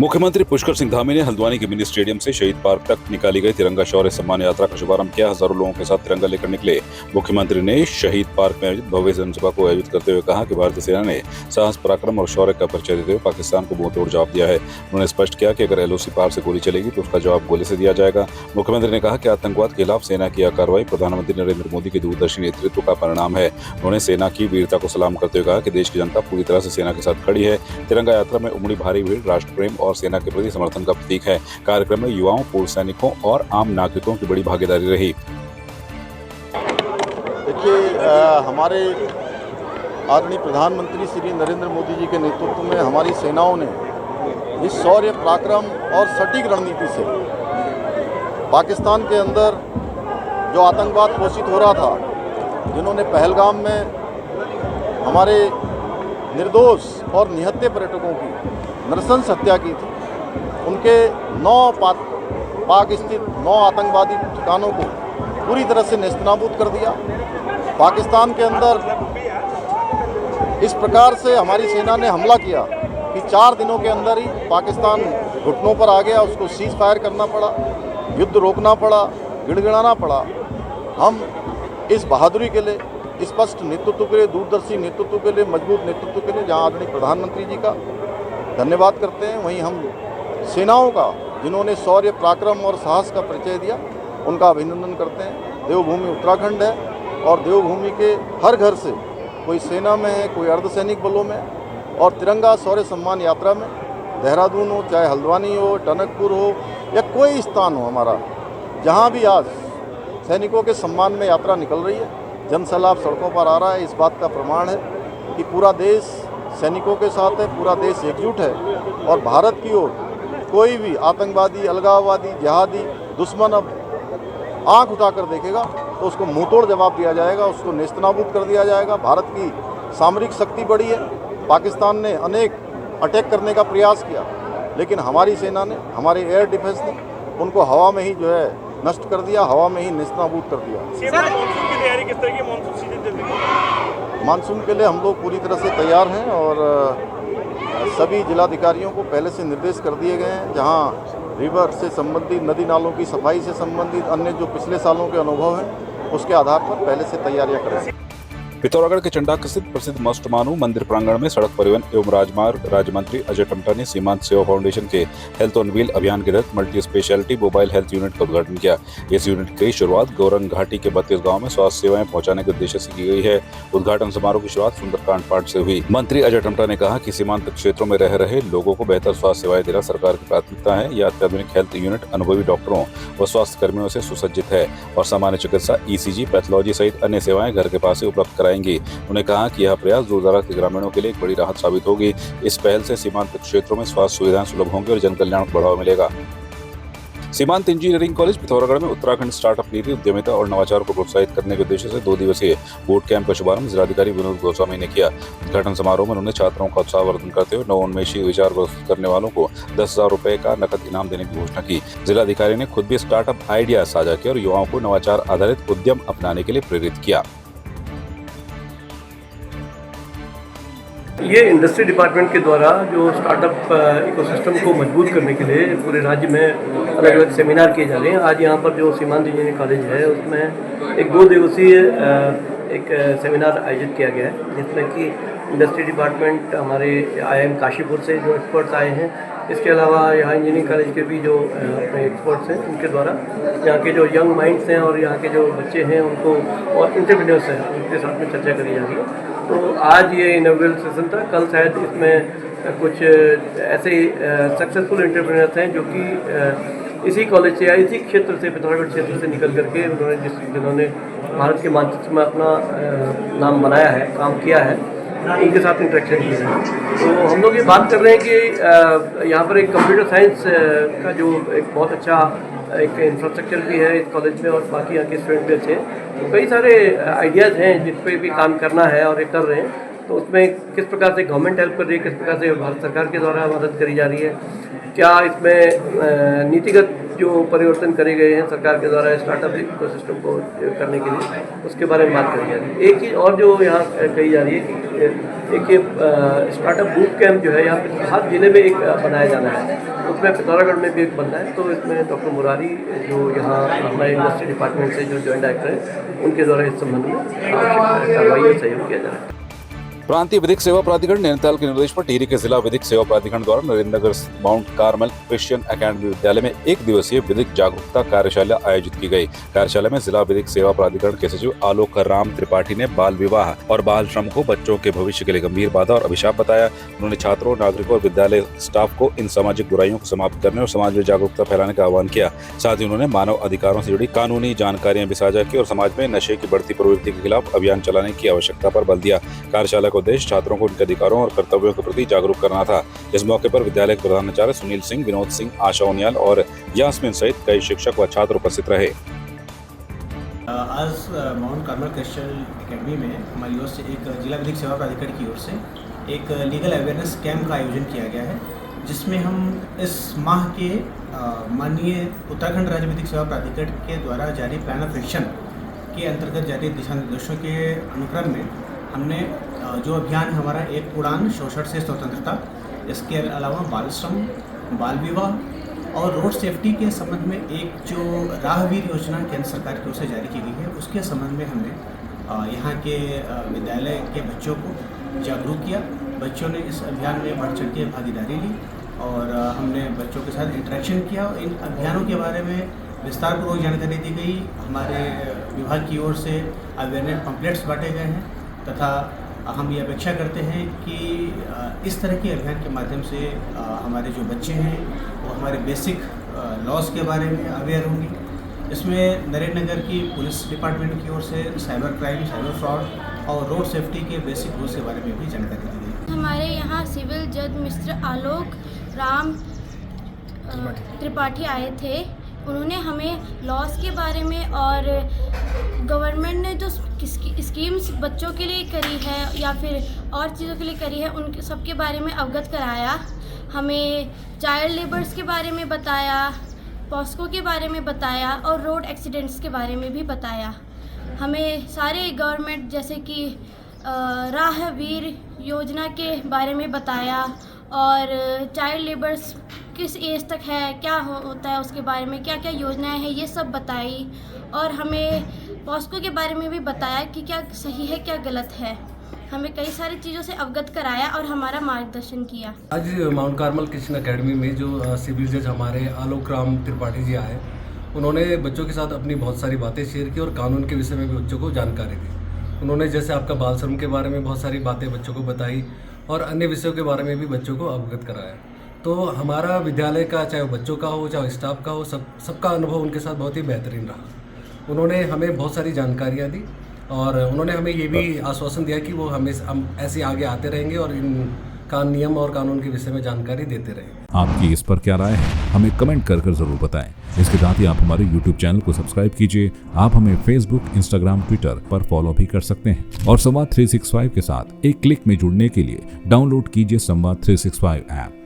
मुख्यमंत्री पुष्कर सिंह धामी ने हल्द्वानी के मिनी स्टेडियम से शहीद पार्क तक निकाली गई तिरंगा शौर्य सम्मान यात्रा का शुभारंभ किया। हजारों लोगों के साथ तिरंगा लेकर निकले मुख्यमंत्री ने शहीद पार्क में आयोजित भव्य जनसभा को आयोजित करते हुए कहा कि भारतीय सेना ने साहस, पराक्रम और शौर्य का परिचय देते हुए पाकिस्तान को मुंहतोड़ जवाब दिया है। उन्होंने स्पष्ट किया कि अगर एलओसी पार से गोली चलेगी तो उसका जवाब गोली से दिया जाएगा। मुख्यमंत्री ने कहा कि आतंकवाद के खिलाफ सेना की यह कार्रवाई प्रधानमंत्री नरेंद्र मोदी के दूरदर्शी नेतृत्व का परिणाम है। उन्होंने सेना की वीरता को सलाम करते हुए कहा कि देश की जनता पूरी तरह से सेना के साथ खड़ी है। तिरंगा यात्रा में उमड़ी भारी भीड़ राष्ट्र प्रेम और सेना के प्रति समर्थन का प्रतीक है। कार्यक्रम में युवाओं, पूर्व सैनिकों और आम नागरिकों की बड़ी भागीदारी रही। देखिए, हमारे आदरणीय प्रधानमंत्री श्री नरेंद्र मोदी जी के नेतृत्व में हमारी सेनाओं ने इस शौर्य, पराक्रम और सटीक रणनीति से पाकिस्तान के अंदर जो आतंकवाद पोषित हो रहा था, जिन्होंने पहलगाम में हमारे निर्दोष और निहत्थे पर्यटकों की नृशंस हत्या की थी, उनके 9 पाक स्थित 9 आतंकवादी ठिकानों को पूरी तरह से नेस्तनाबूद कर दिया। पाकिस्तान के अंदर इस प्रकार से हमारी सेना ने हमला किया कि 4 दिनों के अंदर ही पाकिस्तान घुटनों पर आ गया। उसको सीज फायर करना पड़ा, युद्ध रोकना पड़ा, गिड़गिड़ाना पड़ा। हम इस बहादुरी के लिए, स्पष्ट नेतृत्व के लिए, दूरदर्शी नेतृत्व के लिए, मजबूत नेतृत्व के लिए जहां आदरणीय प्रधानमंत्री जी का धन्यवाद करते हैं, वहीं हम सेनाओं का, जिन्होंने शौर्य, पराक्रम और साहस का परिचय दिया, उनका अभिनंदन करते हैं। देवभूमि उत्तराखंड है और देवभूमि के हर घर से कोई सेना में है, कोई अर्धसैनिक बलों में, और तिरंगा शौर्य सम्मान यात्रा में देहरादून हो, चाहे हल्द्वानी हो, टनकपुर हो या कोई स्थान हो, हमारा जहां भी आज सैनिकों के सम्मान में यात्रा निकल रही है, जनसैलाब सड़कों पर आ रहा है, इस बात का प्रमाण है कि पूरा देश सैनिकों के साथ है, पूरा देश एकजुट है। और भारत की ओर कोई भी आतंकवादी, अलगाववादी, जिहादी दुश्मन अब आंख उठाकर देखेगा तो उसको मुंहतोड़ जवाब दिया जाएगा, उसको नेस्तनाबूद कर दिया जाएगा। भारत की सामरिक शक्ति बढ़ी है। पाकिस्तान ने अनेक अटैक करने का प्रयास किया, लेकिन हमारी सेना ने, हमारे एयर डिफेंस ने उनको हवा में ही जो है नष्ट कर दिया, हवा में ही नेस्तनाबूद कर दिया। मानसून की तैयारी किस तरह की, मानसून सीजन चल रही है? मानसून के लिए हम लोग पूरी तरह से तैयार हैं और सभी जिलाधिकारियों को पहले से निर्देश कर दिए गए हैं। जहां रिवर से संबंधित, नदी नालों की सफाई से संबंधित अन्य जो पिछले सालों के अनुभव हैं, उसके आधार पर पहले से तैयारियां करें। पिथौरागढ़ के चंडाक स्थित प्रसिद्ध मस्ट मानू मंदिर प्रांगण में सड़क परिवहन एवं राजमार्ग राज्य मंत्री अजय टमटा ने सीमांत सेवा फाउंडेशन के हेल्थ ऑन व्हील अभियान के तहत multi speciality mobile health unit का उद्घाटन किया। इस यूनिट की शुरुआत गौरंग घाटी के 32 गाँव में स्वास्थ्य सेवाएं पहुंचाने के उद्देश्य से की गई है। उद्घाटन समारोह की शुरुआत सुंदरकांड पाठ से हुई। मंत्री अजय टमटा ने कहा कि सीमांत क्षेत्रों में रह रहे लोगों को बेहतर स्वास्थ्य सेवाएं देना सरकार की प्राथमिकता है। यह अत्याधुनिक हेल्थ यूनिट अनुभवी डॉक्टरों व स्वास्थ्य कर्मियों से सुसज्जित है और सामान्य चिकित्सा, ECG, पैथोलॉजी सहित अन्य सेवाएं घर के पास ही उपलब्ध कराएंगी। उन्होंने कहा कि यह प्रयास दूर-दराज के ग्रामीणों के लिए एक बड़ी राहत साबित होगी। इस पहल से सीमांत क्षेत्रों में स्वास्थ्य सुविधाएं सुलभ होंगी और जन कल्याण को बढ़ावा मिलेगा। सीमांत इंजीनियरिंग कॉलेज पिथौरागढ़ में उत्तराखंड स्टार्टअप नीति, उद्यमिता और नवाचार को प्रोत्साहित करने के उद्देश्य से 2 दिवसीय बूट कैंप का शुभारंभ जिलाधिकारी विनोद गोस्वामी ने किया। उद्घाटन समारोह में उन्होंने छात्रों का उत्साहवर्धन करते हुए नवोन्मेषी विचार प्रस्तुत करने वालों को 10,000 रुपए का नकद इनाम देने की घोषणा की। जिलाधिकारी ने खुद भी स्टार्टअप आइडिया साझा किया और युवाओं को नवाचार आधारित उद्यम अपनाने के लिए प्रेरित किया। ये इंडस्ट्री डिपार्टमेंट के द्वारा जो स्टार्टअप इकोसिस्टम को मजबूत करने के लिए पूरे राज्य में अलग अलग सेमिनार किए जा रहे हैं। आज यहाँ पर जो सीमांत इंजीनियरिंग कॉलेज है उसमें एक 2 दिवसीय एक सेमिनार आयोजित किया गया है, जिसमें कि इंडस्ट्री डिपार्टमेंट, हमारे IIM काशीपुर से जो एक्सपर्ट्स आए हैं, इसके अलावा यहाँ इंजीनियरिंग कॉलेज के भी जो अपने एक्सपर्ट्स हैं, उनके द्वारा यहाँ के जो यंग माइंड्स हैं और यहाँ के जो बच्चे हैं उनको, और एंटरप्रेन्योर्स हैं, उनके साथ में चर्चा करी जा रही है। तो आज ये इनॉग्रेल सेशन था। कल शायद इसमें कुछ ऐसे सक्सेसफुल एंटरप्रेन्योर्स हैं जो कि इसी कॉलेज से या इसी क्षेत्र से, पिथौरागढ़ क्षेत्र से निकल करके जिन्होंने भारत के मानचित्र में अपना नाम बनाया है, काम किया है, इनके साथ इंटरेक्शन किया है। तो हम लोग ये बात कर रहे हैं कि यहाँ पर एक कंप्यूटर साइंस का जो एक बहुत अच्छा एक इंफ्रास्ट्रक्चर भी है इस कॉलेज में, और बाकी यहाँ के स्टूडेंट भी अच्छे हैं। तो कई सारे आइडियाज़ हैं जिस पे भी काम करना है और ये कर रहे हैं। तो उसमें किस प्रकार से गवर्नमेंट हेल्प कर रही है, किस प्रकार से भारत सरकार के द्वारा मदद करी जा रही है, क्या इसमें नीतिगत जो परिवर्तन करे गए हैं सरकार के द्वारा स्टार्टअप इकोसिस्टम को करने के लिए, उसके बारे में बात करी जा रही है। एक चीज़ और जो यहाँ कही जा रही है कि एक ये स्टार्टअप बूट कैंप जो है यहाँ पे हर जिले में एक बनाया जाना है, उसमें पिथौरागढ़ में भी एक बनना है। तो इसमें डॉक्टर मुरारी जो यहाँ हमारे इंडस्ट्री डिपार्टमेंट से जो जॉइंट डायरेक्टर हैं, उनके द्वारा इस संबंध में कार्रवाई और सहयोग किया जा रहा है। प्रांतीय विधिक सेवा प्राधिकरण नैनीताल के निर्देश पर टिहरी के जिला विधिक सेवा प्राधिकरण द्वारा Narendranagar mount Carmel Christian academy विद्यालय में एक दिवसीय विधिक जागरूकता कार्यशाला आयोजित की गई। कार्यशाला में जिला विधिक सेवा प्राधिकरण के सचिव आलोक राम त्रिपाठी ने बाल विवाह और बाल श्रम को बच्चों के भविष्य के लिए गंभीर बाधा और अभिशाप बताया। उन्होंने छात्रों, नागरिकों और विद्यालय स्टाफ को इन सामाजिक बुराइयों को समाप्त करने और समाज में जागरूकता फैलाने का आह्वान किया। साथ ही उन्होंने मानव अधिकारों से जुड़ी कानूनी जानकारियां भी साझा की और समाज में नशे की बढ़ती प्रवृत्ति के खिलाफ अभियान चलाने की आवश्यकता पर बल दिया। कार्यशाला का उद्देश्य छात्रों को उनके अधिकारों और कर्तव्यों के प्रति जागरूक करना था। इस मौके पर विद्यालय के प्रधानाचार्य सुनील सिंह, विनोद सिंह, आशा उनियाल और यास्मीन सहित कई शिक्षक व छात्र उपस्थित रहे। आज माउंट कार्मल क्रिश्चियन एकेडमी में हमारी ओर से एक जिला विधिक सेवा प्राधिकरण की ओर से एक लीगल अवेयरनेस कैंप का आयोजन किया गया है, जिसमें हम इस माह के माननीय उत्तराखंड राज्य विधिक सेवा प्राधिकरण के द्वारा जारी प्लान ऑफ एक्शन के अंतर्गत जारी दिशा निर्देशों के अनुक्रम में हमने जो अभियान हमारा एक उड़ान शोषण से स्वतंत्रता, इसके अलावा बाल श्रम, बाल विवाह और रोड सेफ्टी के संबंध में एक जो राहवीर योजना केंद्र सरकार की ओर से जारी की गई है, उसके संबंध में हमने यहाँ के विद्यालय के बच्चों को जागरूक किया। बच्चों ने इस अभियान में बढ़ चढ़ के भागीदारी ली और हमने बच्चों के साथ इंटरेक्शन किया। इन अभियानों के बारे में विस्तारपूर्वक जानकारी दी गई। हमारे विभाग की ओर से अवेयरनेस पम्पलेट्स बांटे गए हैं तथा हम ये अपेक्षा करते हैं कि इस तरह के अभियान के माध्यम से हमारे जो बच्चे हैं वो हमारे बेसिक लॉज के बारे में अवेयर होंगे। इसमें नरेंद्रनगर की पुलिस डिपार्टमेंट की ओर से साइबर क्राइम, साइबर फ्रॉड और रोड सेफ्टी के बेसिक रूल्स के बारे में भी जानकारी दी गई। हमारे यहाँ सिविल जज मिस्टर आलोक राम त्रिपाठी आए थे। उन्होंने हमें लॉस के बारे में और गवर्नमेंट ने जो स्कीम्स बच्चों के लिए करी है या फिर और चीज़ों के लिए करी है, उन सब के बारे में अवगत कराया। हमें चाइल्ड लेबर्स के बारे में बताया, पॉस्को के बारे में बताया और रोड एक्सीडेंट्स के बारे में भी बताया। हमें सारे गवर्नमेंट जैसे कि राहवीर योजना के बारे में बताया और चाइल्ड लेबर्स किस एज तक है, क्या होता है, उसके बारे में क्या क्या योजनाएं हैं, ये सब बताई। और हमें पॉस्को के बारे में भी बताया कि क्या सही है क्या गलत है। हमें कई सारी चीज़ों से अवगत कराया और हमारा मार्गदर्शन किया। आज माउंट कार्मल क्रिश्चियन एकेडमी में जो सिविल जज हमारे आलोक राम त्रिपाठी जी आए, उन्होंने बच्चों के साथ अपनी बहुत सारी बातें शेयर की और कानून के विषय में भी बच्चों को जानकारी दी। उन्होंने जैसे आपका बाल श्रम के बारे में बहुत सारी बातें बच्चों को बताई और अन्य विषयों के बारे में भी बच्चों को अवगत कराया। तो हमारा विद्यालय का, चाहे बच्चों का हो चाहे स्टाफ का हो, सबका अनुभव उनके साथ बहुत ही बेहतरीन रहा। उन्होंने हमें बहुत सारी जानकारियाँ दी और उन्होंने हमें ये भी आश्वासन दिया कि वो हम ऐसे आगे आते रहेंगे और इनका नियम और कानून के विषय में जानकारी देते रहेंगे। आपकी इस पर क्या राय है, हमें कमेंट कर जरूर बताएं। इसके साथ ही आप हमारे YouTube चैनल को सब्सक्राइब कीजिए। आप हमें Facebook, Instagram, Twitter पर फॉलो भी कर सकते हैं और संवाद 365 के साथ एक क्लिक में जुड़ने के लिए डाउनलोड कीजिए संवाद 365 ऐप।